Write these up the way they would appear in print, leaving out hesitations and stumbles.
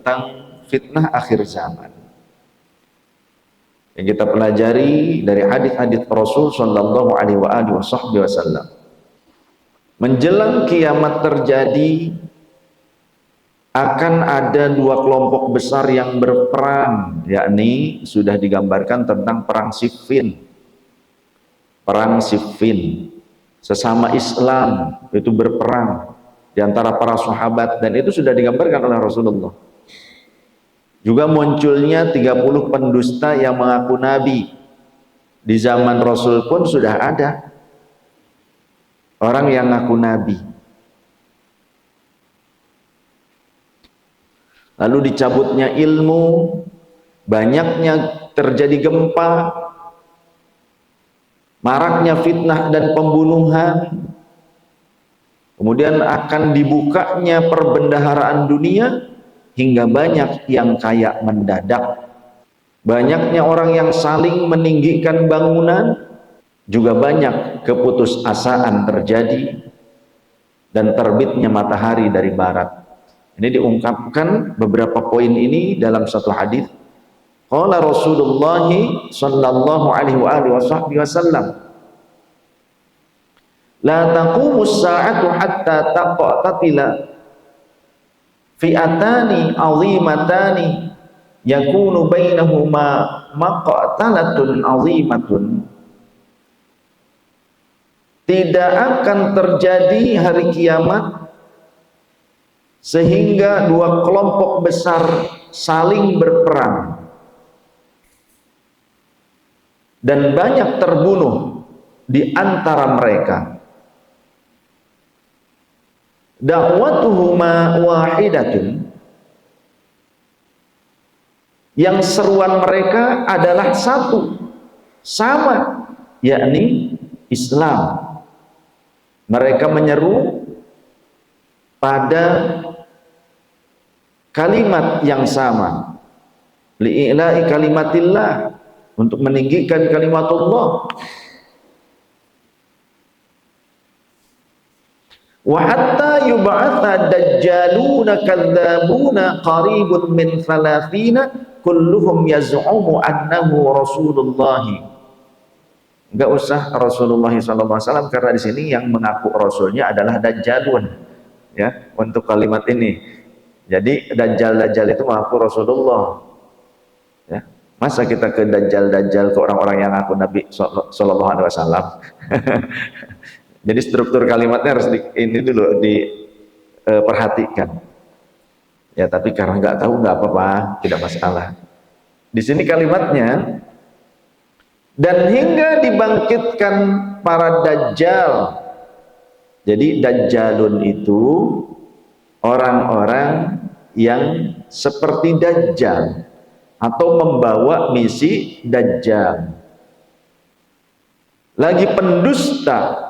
tentang fitnah akhir zaman. Yang kita pelajari dari hadis-hadis Rasul sallallahu alaihi wasallam. Menjelang kiamat terjadi, akan ada dua kelompok besar yang berperang, yakni sudah digambarkan tentang perang Siffin. Perang Siffin, sesama Islam itu berperang di antara para sahabat, dan itu sudah digambarkan oleh Rasulullah. Juga munculnya 30 pendusta yang mengaku nabi. Di zaman Rasul pun sudah ada orang yang ngaku nabi. Lalu dicabutnya ilmu, banyaknya terjadi gempa, maraknya fitnah dan pembunuhan, kemudian akan dibukanya perbendaharaan dunia, hingga banyak yang kaya mendadak, banyaknya orang yang saling meninggikan bangunan, juga banyak keputusasaan terjadi, dan terbitnya matahari dari barat. Ini diungkapkan beberapa poin ini dalam satu hadis. Qala Rasulullah sallallahu alaihi wasallam, la taqumus sa'atu hatta taqatatila fi'atani azimatani yakunu bainahuma maqatalatun azimatun. Tidak akan terjadi hari kiamat sehingga dua kelompok besar saling berperang dan banyak terbunuh di antara mereka. Da'watuhuma wahidatun, yang seruan mereka adalah satu, sama, yakni Islam. Mereka menyeru pada kalimat yang sama, li'ila'i kalimatillah, untuk meninggikan kalimatullah. Wa hatta yub'atha dajjaluna kadzabuna qaribun min 30 kulluhum yaz'umu annahu Rasulullah. Enggak usah Rasulullah SAW, karena di sini yang mengaku rasulnya adalah dajjalun, ya, untuk kalimat ini. Jadi dajjal itu mengaku Rasulullah, ya. Masa kita ke dajjal ke orang-orang yang ngaku Nabi sallallahu alaihi wasallam. Jadi struktur kalimatnya harus ini dulu diperhatikan. Ya, tapi karena nggak tahu nggak apa-apa, tidak masalah. Di sini kalimatnya, dan hingga dibangkitkan para dajjal. Jadi dajjalun itu orang-orang yang seperti dajjal atau membawa misi dajjal. Lagi pendusta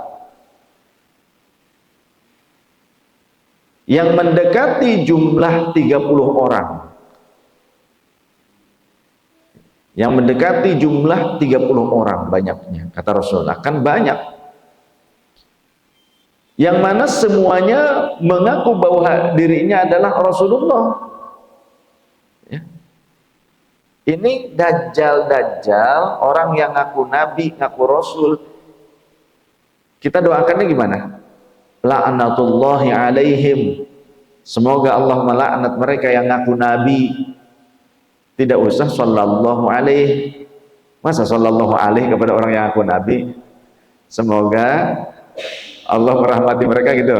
yang mendekati jumlah 30 orang. Yang mendekati jumlah 30 orang banyaknya, kata Rasul, akan banyak. Yang mana semuanya mengaku bahwa dirinya adalah Rasulullah. Ya. Ini dajjal, orang yang ngaku nabi, ngaku rasul. Kita doakannya gimana? La'natullahi alaihim. Semoga Allah melaknat mereka yang ngaku nabi. Tidak usah sallallahu alaihi. Masa sallallahu alaihi kepada orang yang ngaku nabi? Semoga Allah merahmati mereka gitu.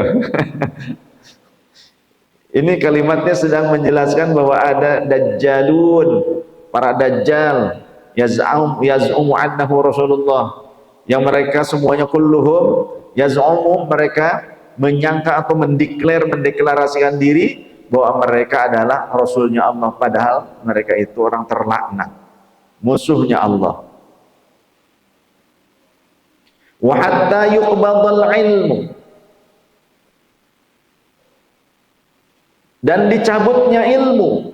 Ini kalimatnya sedang menjelaskan bahwa ada dajjalun, para dajjal, yaz'umu annahu Rasulullah, yang mereka semuanya kulluhum yaz'umu, mereka menyangka atau mendeklarasikan diri bahwa mereka adalah rasulnya Allah, padahal mereka itu orang terlaknat, musuhnya Allah. Wa hatta yuqbadal ilmu, dan dicabutnya ilmu.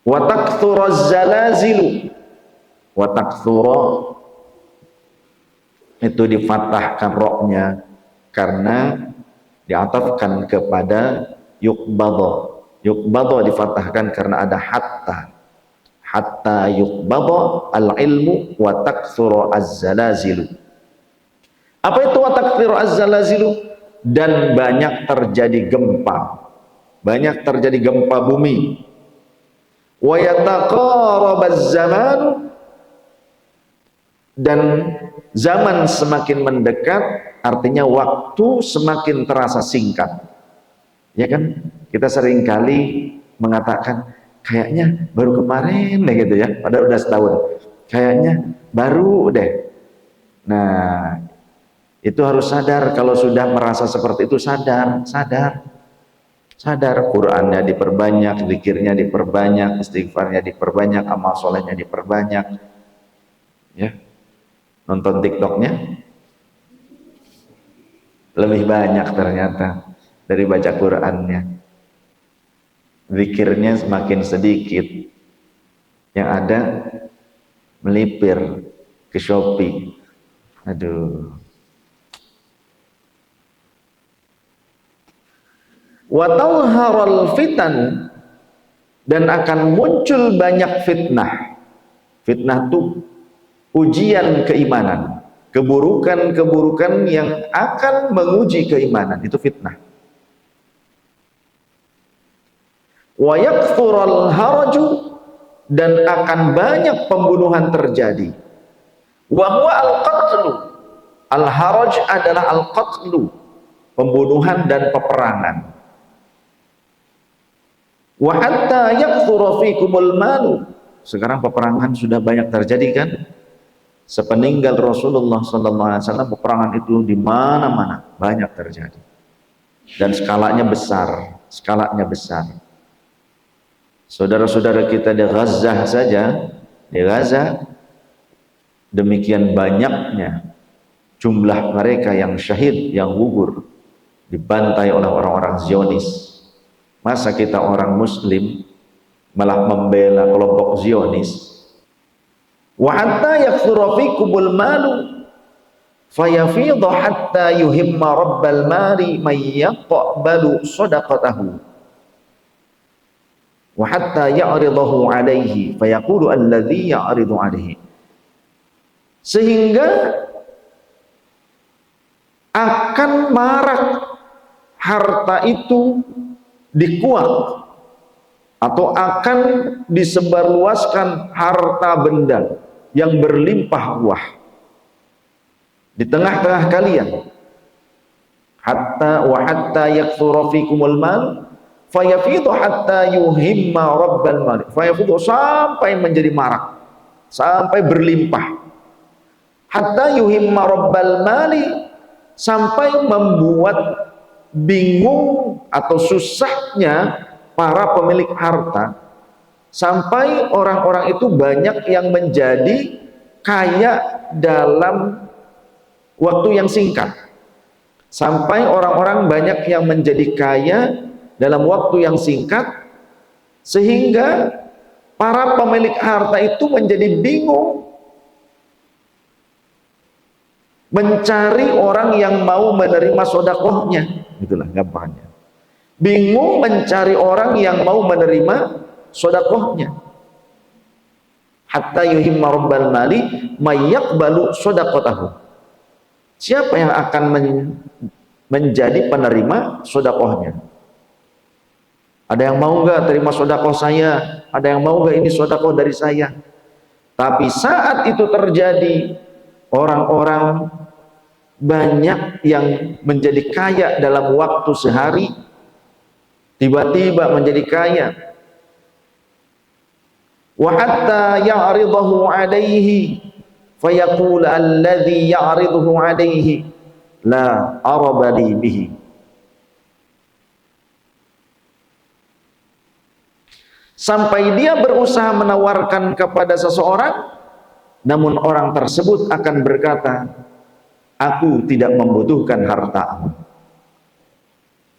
Wa takthuruz zalazilu, wa takthura itu difathahkan roknya karena diatafkan kepada yuqbadha, Yuqbadha difathahkan karena ada hatta yuqbadha al-ilmu wa takthuru az-zalazilu. Apa itu wa takthuru az-zalazilu? Dan banyak terjadi gempa, banyak terjadi gempa bumi. Wa yataqarabaz zaman, dan zaman semakin mendekat, artinya waktu semakin terasa singkat. Ya kan? Kita seringkali mengatakan kayaknya baru kemarin deh gitu ya, padahal udah setahun. Kayaknya baru deh. Nah, itu harus sadar. Kalau sudah merasa seperti itu, sadar. Qurannya diperbanyak, zikirnya diperbanyak, istighfarnya diperbanyak, amal solehnya diperbanyak. Ya, nonton TikToknya lebih banyak ternyata dari baca Qurannya. Zikirnya semakin sedikit, yang ada melipir ke Shopee. Aduh. Wa tawharal fitan, dan akan muncul banyak fitnah. Fitnah itu ujian keimanan, keburukan-keburukan yang akan menguji keimanan, itu fitnah. Wa yakfural haraju, dan akan banyak pembunuhan terjadi. Wa huwa al-qatlu, al-haraj adalah al-qatlu, pembunuhan dan peperangan. Wa hatta yakthura fikumul malu, sekarang peperangan sudah banyak terjadi kan? Sepeninggal Rasulullah SAW, peperangan itu di mana-mana banyak terjadi, dan skalanya besar. Saudara-saudara kita di Gaza saja, di Gaza, demikian banyaknya jumlah mereka yang syahid, yang gugur, dibantai oleh orang-orang Zionis. Masa kita orang Muslim malah membela kelompok Zionis? Wa hatta yakthura fikumul malu fayafidhu hatta yuhimma rabbal mali may yaqbalu shadaqatahu wa hatta ya'ridahu alaihi fayaqulu alladhi ya'ridu alaihi, sehingga akan marak harta itu dikuak, atau akan disebarluaskan harta benda yang berlimpah ruah di tengah-tengah kalian. Hatta yakthura fikumul mal fayafidhu hatta yuhimma rabbal malik, fayafidhu, sampai menjadi marak, sampai berlimpah. Hatta yuhimma rabbal mali, sampai membuat bingung atau susahnya para pemilik harta, sampai orang-orang itu banyak yang menjadi kaya dalam waktu yang singkat. Sampai orang-orang banyak yang menjadi kaya dalam waktu yang singkat, sehingga para pemilik harta itu menjadi bingung mencari orang yang mau menerima sedekahnya. Itulah gampangnya. Bingung mencari orang yang mau menerima sedekahnya. Hatta yuhimma rabbal mali may yaqbalu sedekatahu. Siapa yang akan menjadi penerima sedekahnya? Ada yang mau enggak terima sedekah saya? Ada yang mau enggak ini sedekah dari saya? Tapi saat itu terjadi, orang-orang banyak yang menjadi kaya dalam waktu sehari, tiba-tiba menjadi kaya. Wa hatta ya'ridahu alaihi fayaqul alladhi ya'riduhu alaihi la arabali bihi. Sampai dia berusaha menawarkan kepada seseorang, namun orang tersebut akan berkata, aku tidak membutuhkan hartamu.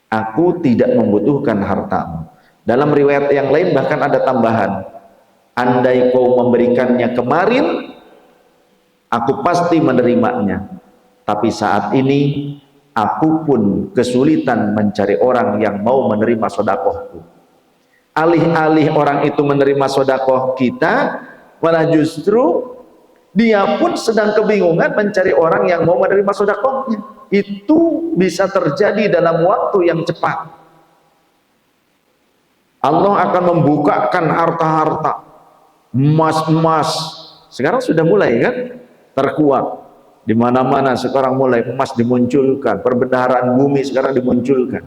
Aku tidak membutuhkan hartamu. Dalam riwayat yang lain bahkan ada tambahan, andai kau memberikannya kemarin, aku pasti menerimanya. Tapi saat ini, aku pun kesulitan mencari orang yang mau menerima sedekahku. alih-alih orang itu menerima sedekah kita, malah justru dia pun sedang kebingungan mencari orang yang mau menerima sedekahnya. Itu bisa terjadi dalam waktu yang cepat. Allah akan membukakan harta-harta, emas-emas. Sekarang sudah mulai kan terkuak. Di mana-mana sekarang mulai emas dimunculkan, perbendaharaan bumi sekarang dimunculkan.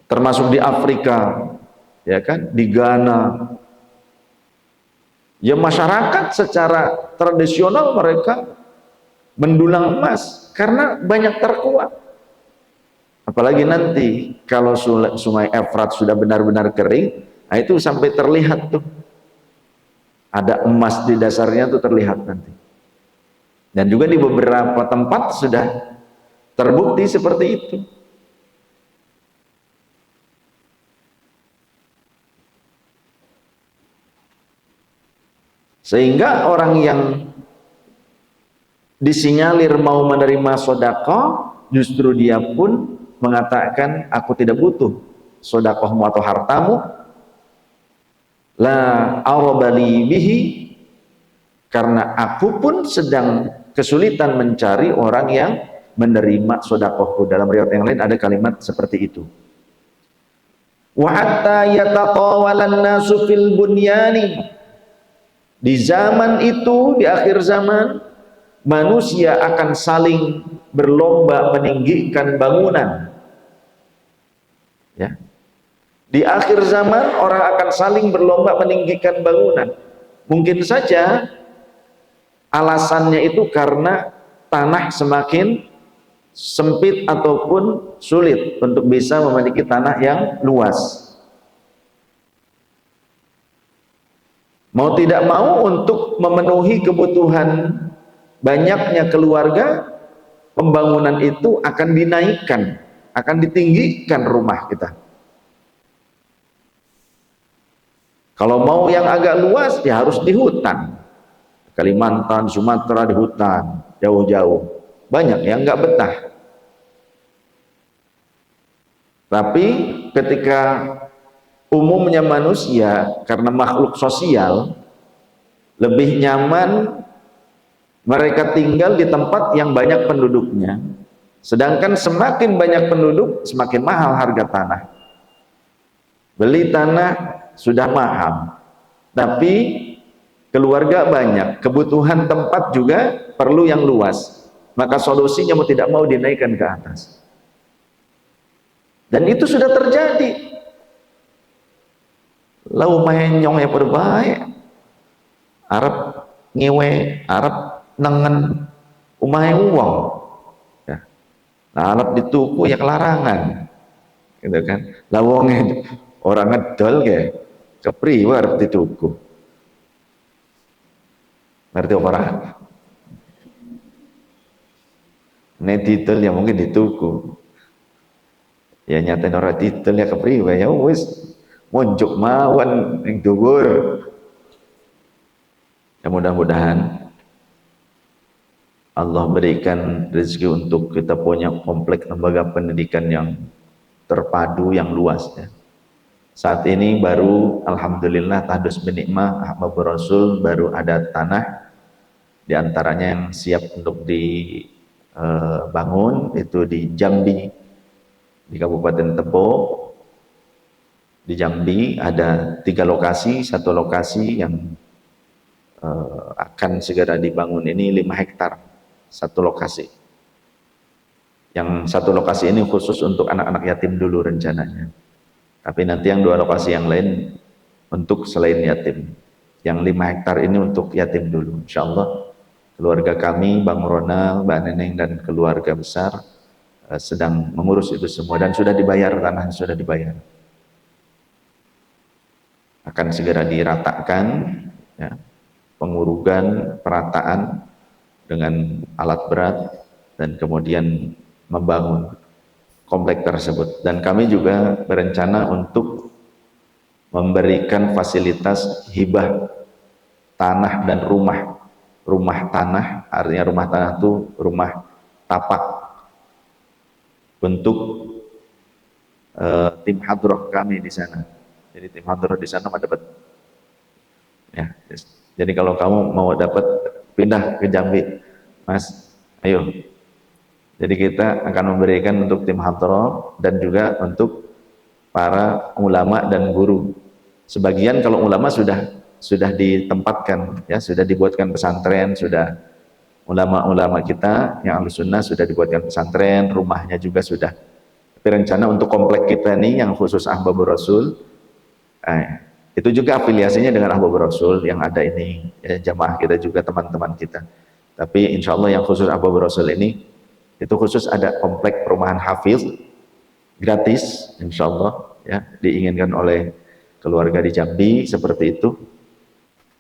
Termasuk di Afrika, ya kan, di Ghana. Ya masyarakat secara tradisional mereka mendulang emas karena banyak terkuat. Apalagi nanti kalau sungai Efrat sudah benar-benar kering, nah itu sampai terlihat tuh ada emas di dasarnya tuh terlihat nanti. Dan juga di beberapa tempat sudah terbukti seperti itu. Sehingga orang yang disinyalir mau menerima sedekah, justru dia pun mengatakan, aku tidak butuh sedekahmu atau hartamu, la arabali bihi, karena aku pun sedang kesulitan mencari orang yang menerima sedekahku. Dalam riwayat yang lain ada kalimat seperti itu. Wa hatta yatatawalan nasu fil bunyani. Di zaman itu, di akhir zaman, manusia akan saling berlomba meninggikan bangunan. Ya. Di akhir zaman orang akan saling berlomba meninggikan bangunan. Mungkin saja alasannya itu karena tanah semakin sempit ataupun sulit untuk bisa memiliki tanah yang luas. Mau tidak mau, untuk memenuhi kebutuhan banyaknya keluarga, pembangunan itu akan dinaikkan, akan ditinggikan rumah kita. Kalau mau yang agak luas, ya harus di hutan. Kalimantan, Sumatera di hutan, jauh-jauh. Banyak yang nggak betah. Tapi ketika umumnya manusia, karena makhluk sosial, lebih nyaman mereka tinggal di tempat yang banyak penduduknya. Sedangkan semakin banyak penduduk, semakin mahal harga tanah. Beli tanah sudah mahal, tapi keluarga banyak, kebutuhan tempat juga perlu yang luas. Maka solusinya mau tidak mau dinaikkan ke atas. Dan itu sudah terjadi. Lau main nyong ya perbaik, Arab ngewe, Arab nengen umai uang, ya. Nah, Arab dituku ya kelarangan, gitu kan. Lawongnya orang ngedol ke, kepriwe Arab dituku, ngerti orang? Nih titel ya mungkin dituku, ya nyatain orang titel ya kepriwe ya wis. Munjuk mawan yang dhuwur. Ya mudah-mudahan Allah berikan rezeki untuk kita punya kompleks lembaga pendidikan yang terpadu, yang luas ya. Saat ini baru alhamdulillah tahdus bin nikmah Ahmad Rasul baru ada tanah di antaranya yang siap untuk dibangun itu di Jambi, di Kabupaten Tebo. Di Jambi ada 3 lokasi, satu lokasi yang akan segera dibangun ini 5 hektar, satu lokasi. Yang satu lokasi ini khusus untuk anak-anak yatim dulu rencananya. Tapi nanti yang 2 lokasi yang lain untuk selain yatim. Yang 5 hektar ini untuk yatim dulu. Insya Allah keluarga kami, Bang Ronald, Mbak Neneng dan keluarga besar sedang mengurus itu semua dan sudah dibayar, tanah sudah dibayar. Akan segera diratakan ya, pengurugan, perataan dengan alat berat dan kemudian membangun komplek tersebut. Dan kami juga berencana untuk memberikan fasilitas hibah tanah dan rumah tanah, artinya rumah tanah itu rumah tapak, untuk tim hadroh kami di sana. Jadi tim hadroh di sana dapat ya. Jadi kalau kamu mau dapat pindah ke Jambi, Mas, ayo. Jadi kita akan memberikan untuk tim hadroh dan juga untuk para ulama dan guru. Sebagian kalau ulama sudah ditempatkan, ya sudah dibuatkan pesantren, sudah ulama-ulama kita yang Ahlus Sunnah sudah dibuatkan pesantren, rumahnya juga sudah. Tapi rencana untuk komplek kita nih yang khusus Ahbabur Rasul, itu juga afiliasinya dengan Ahbabur Rasul yang ada ini, ya, jamaah kita juga teman-teman kita. Tapi insya Allah yang khusus Ahbabur Rasul ini itu khusus ada komplek perumahan hafiz gratis insya Allah, ya, diinginkan oleh keluarga di Jambi seperti itu.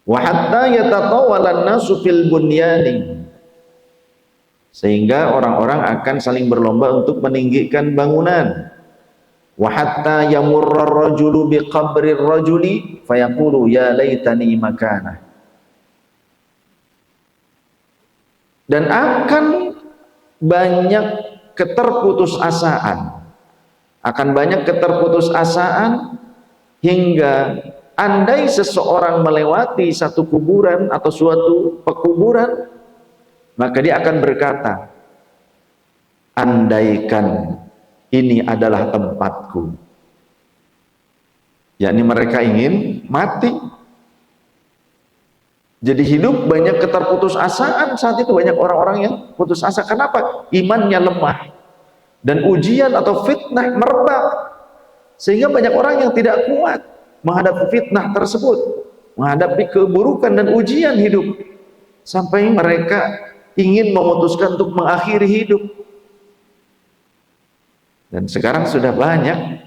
Wa hatta yatatawwalan nasu fil bunyani, sehingga orang-orang akan saling berlomba untuk meninggikan bangunan. Wa hatta yamurra ar-rajulu bi qabri ar-rajuli fayaqulu ya laitani makanah, dan akan banyak keterputusasaan, hingga andai seseorang melewati satu kuburan atau suatu pekuburan, maka dia akan berkata, andaikan ini adalah tempatku. Yakni mereka ingin mati. Jadi hidup banyak keterputusasaan saat itu, banyak orang-orang yang putus asa. Kenapa? Imannya lemah dan ujian atau fitnah merebak, sehingga banyak orang yang tidak kuat menghadapi fitnah tersebut, menghadapi keburukan dan ujian hidup, sampai mereka ingin memutuskan untuk mengakhiri hidup. Dan sekarang sudah banyak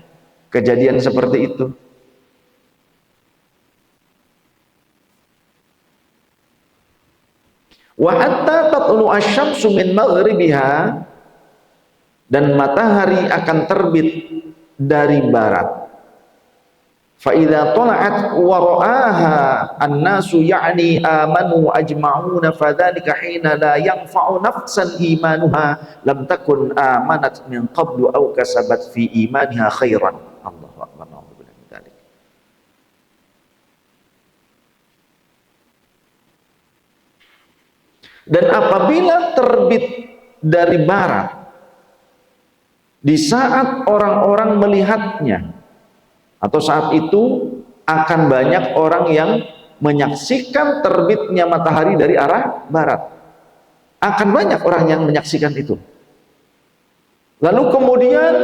kejadian seperti itu. Wa hatta tatlu asy-syamsu min maghribiha, dan matahari akan terbit dari barat. Fa idza tala'at wa ra'aha an-nasu ya'ni amanu ajma'una fadzalika hina la yanfa'u nafsan imanuha lam takun amanat min qablu aw kasabat fi imaniha khairan. Allahu akbar. Dan apabila terbit dari barat, di saat orang-orang melihatnya, atau saat itu akan banyak orang yang menyaksikan terbitnya matahari dari arah barat. Akan banyak orang yang menyaksikan itu. Lalu kemudian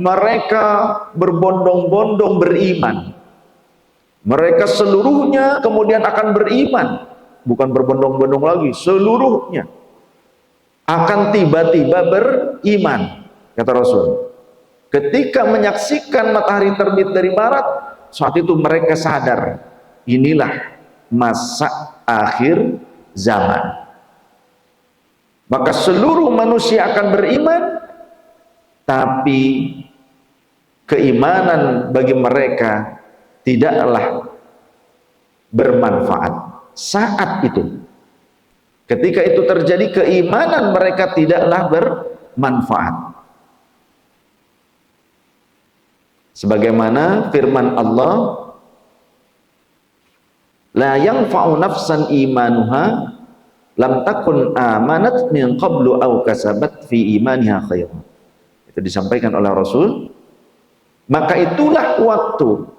mereka berbondong-bondong beriman. Mereka seluruhnya kemudian akan beriman. Bukan berbondong-bondong lagi, seluruhnya akan tiba-tiba beriman, kata Rasul. Ketika menyaksikan matahari terbit dari barat, saat itu mereka sadar, inilah masa akhir zaman. Maka seluruh manusia akan beriman, tapi keimanan bagi mereka tidaklah bermanfaat. Saat itu, ketika itu terjadi, keimanan mereka tidaklah bermanfaat. Sebagaimana firman Allah, la yanfa'u nafsan imanuha lam takun amanat min qablu aw kasabat fi imaniha khairan. Itu disampaikan oleh Rasul. Maka itulah waktu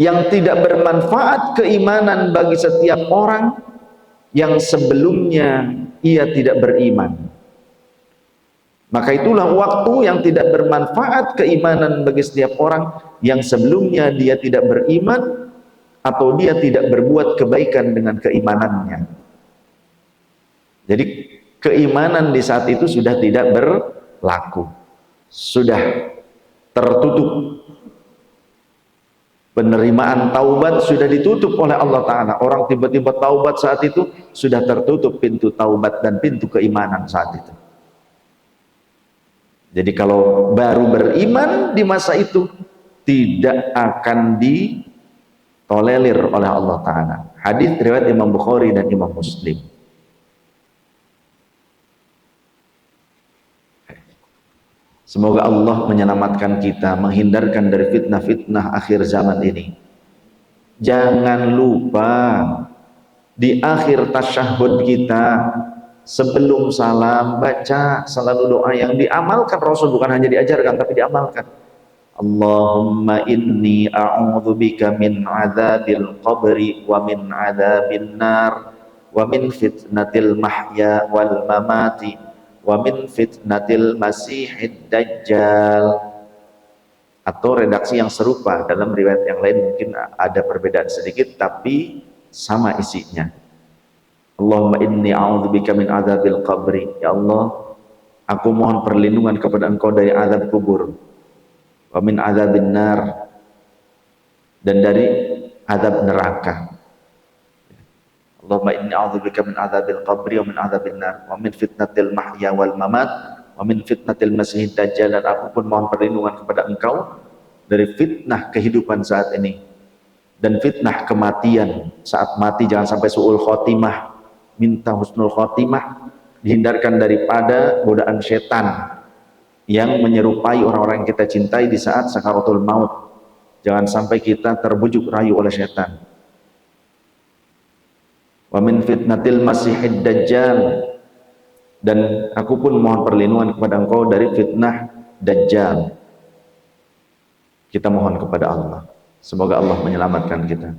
yang tidak bermanfaat keimanan bagi setiap orang yang sebelumnya ia tidak beriman. Maka itulah waktu yang tidak bermanfaat keimanan bagi setiap orang yang sebelumnya dia tidak beriman atau dia tidak berbuat kebaikan dengan keimanannya. Jadi keimanan di saat itu sudah tidak berlaku, sudah tertutup. Penerimaan taubat sudah ditutup oleh Allah Ta'ala. Orang tiba-tiba taubat saat itu, sudah tertutup pintu taubat dan pintu keimanan saat itu. Jadi kalau baru beriman di masa itu, tidak akan ditolerir oleh Allah Ta'ala. Hadis riwayat Imam Bukhari dan Imam Muslim. Semoga Allah menyelamatkan kita, menghindarkan dari fitnah-fitnah akhir zaman ini. Jangan lupa di akhir tasyahud kita sebelum salam baca selalu doa yang diamalkan Rasul, bukan hanya diajarkan tapi diamalkan. Allahumma inni a'udzubika min adzabil qabri wa min adzabin nar wa min fitnatil mahya wal mamati wa min fitnatil masihid dajjal. Atau redaksi yang serupa dalam riwayat yang lain mungkin ada perbedaan sedikit tapi sama isinya. Allahumma inni a'udzubika min adzabil qabri, ya Allah aku mohon perlindungan kepada Engkau dari azab kubur, wa min adzabin nar, dan dari azab neraka. Allahumma inni a'udzubika min adzabil qabri wa min adzabin nar wa min fitnatil mahya wal mamat wa min fitnatil masihid dajjal, dan aku pun mohon perlindungan kepada Engkau dari fitnah kehidupan saat ini dan fitnah kematian saat mati. Jangan sampai su'ul khotimah, minta husnul khotimah, dihindarkan daripada godaan setan yang menyerupai orang-orang yang kita cintai di saat sakaratul maut. Jangan sampai kita terbujuk rayu oleh setan. Wa min fitnatil masihid dajjal, dan aku pun mohon perlindungan kepada Engkau dari fitnah dajjal. Kita mohon kepada Allah, semoga Allah menyelamatkan kita.